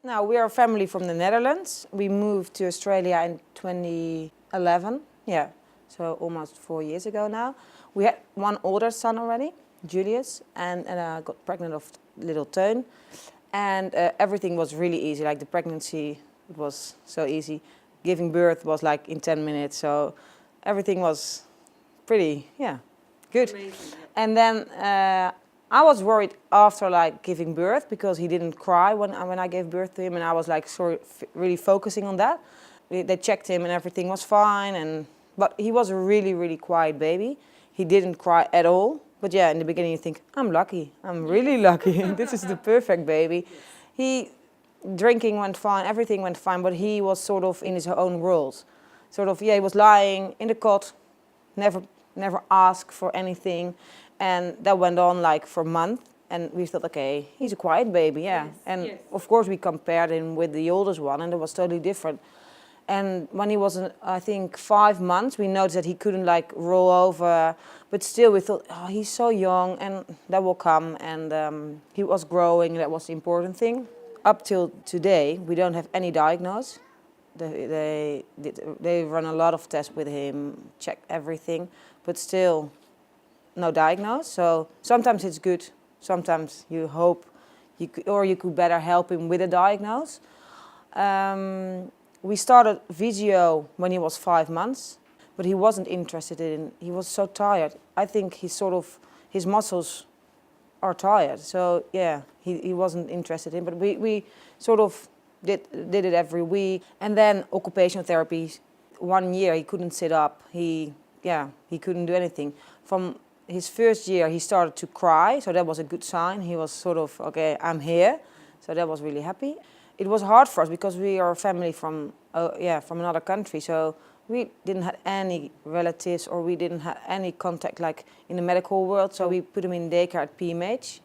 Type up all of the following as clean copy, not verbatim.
Now, we are a family from the Netherlands. We moved to Australia in 2011, yeah, so almost 4 years ago now. We had one older son already, Julius, and I got pregnant of little Teun. And everything was really easy, like the pregnancy was so easy. Giving birth was like in 10 minutes, so everything was pretty, yeah, good. Amazing. And then I was worried after like giving birth because he didn't cry when I gave birth to him, and I was like really focusing on that. They checked him and everything was fine, but he was a really, really quiet baby. He didn't cry at all. But yeah, in the beginning you think, I'm lucky, I'm really lucky, this is the perfect baby. He, drinking went fine, everything went fine, but he was sort of in his own world. Sort of, yeah, he was lying in the cot, never asked for anything. And that went on like for a month. And we thought, okay, he's a quiet baby, yeah. Yes, and yes. Of course we compared him with the oldest one, and it was totally different. And when he was, I think, 5 months, we noticed that he couldn't like roll over. But still we thought, oh, he's so young and that will come. And he was growing, that was the important thing. Up till today, we don't have any diagnosis. They run a lot of tests with him, check everything, but still no diagnosis. So sometimes it's good, sometimes you hope you could better help him with a diagnosis. We started physio when he was 5 months, but he wasn't interested in, he was so tired. I think his muscles are tired. So yeah, he wasn't interested in, but we sort of did it every week. And then occupational therapy, 1 year he couldn't sit up, he couldn't do anything. From his first year he started to cry, so that was a good sign. He was sort of, okay, I'm here, so that was really happy. It was hard for us because we are a family from another country, so we didn't have any relatives or we didn't have any contact like in the medical world. So we put him in daycare at PMH.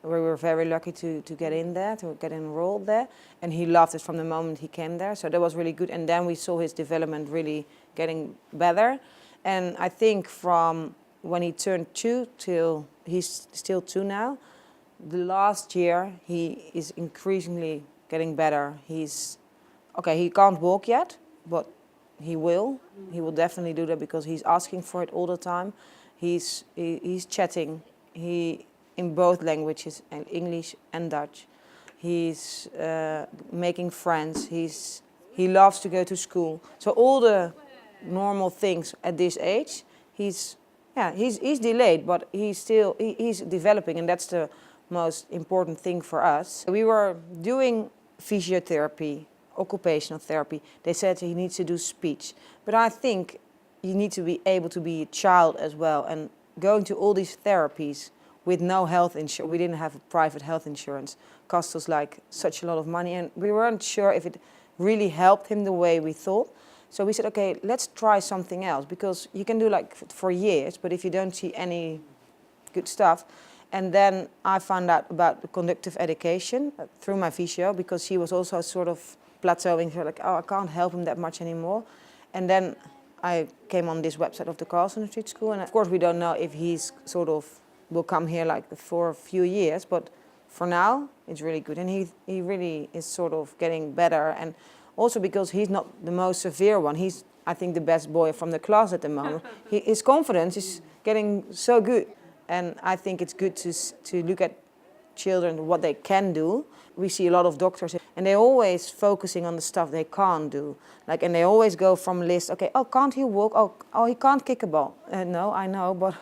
We were very lucky to get in there, to get enrolled there, and he loved it from the moment he came there. So that was really good. And then we saw his development really getting better. And I think from when he turned 2 till he's still 2 now, the last year he is increasingly getting better. He can't walk yet, but he will. He will definitely do that because he's asking for it all the time. He's chatting. In both languages, English and Dutch. He's making friends. He loves to go to school. So all the normal things at this age, he's delayed, but he's developing, and that's the most important thing for us. We were doing physiotherapy, occupational therapy. They said he needs to do speech. But I think you need to be able to be a child as well, and going to all these therapies with no health insurance. We didn't have a private health insurance. Cost us like such a lot of money, and we weren't sure if it really helped him the way we thought. So we said, okay, let's try something else, because you can do like for years, but if you don't see any good stuff. And then I found out about the conductive education through my physio, because he was also sort of plateauing. So like, oh, I can't help him that much anymore. And then I came on this website of the Carson Street School, and of course we don't know if he's sort of will come here like for a few years, but for now it's really good, and he really is sort of getting better. And also because he's not the most severe one, he's, I think, the best boy from the class at the moment. His confidence is getting so good, and I think it's good to look at children, what they can do. We see a lot of doctors and they're always focusing on the stuff they can't do. Like, and they always go from list, okay, oh, can't he walk? Oh, he can't kick a ball. No, I know, but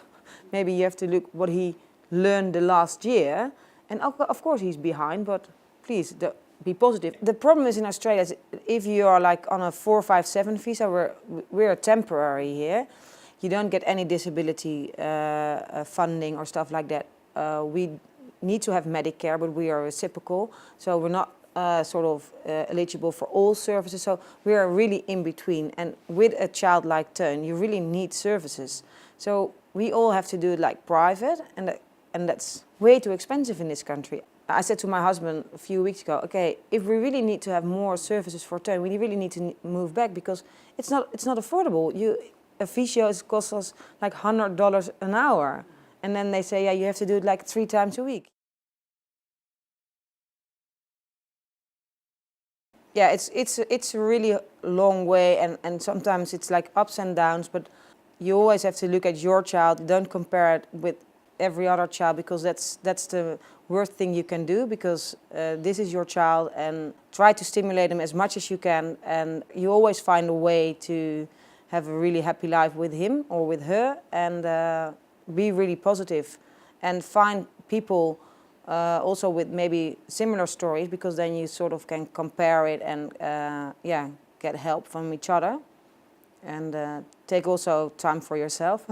maybe you have to look what he learned the last year. And of course he's behind, but please be positive. The problem is in Australia, is if you are like on a 457 visa, we're temporary here. You don't get any disability funding or stuff like that. We need to have Medicare, but we are reciprocal, so we're not eligible for all services. So we are really in between. And with a child like Teun, you really need services. So we all have to do it like private, and that's way too expensive in this country. I said to my husband a few weeks ago, okay, if we really need to have more services for Teun, we really need to move back, because it's not affordable. A physio costs us like $100 an hour, and then they say, yeah, you have to do it like 3 times a week. yeah, it's a really long way, and sometimes it's like ups and downs, but you always have to look at your child. Don't compare it with every other child, because that's the worst thing you can do, because this is your child, and try to stimulate them as much as you can, and you always find a way to have a really happy life with him or with her, and be really positive, and find people also with maybe similar stories, because then you sort of can compare it and yeah, get help from each other, and take also time for yourself.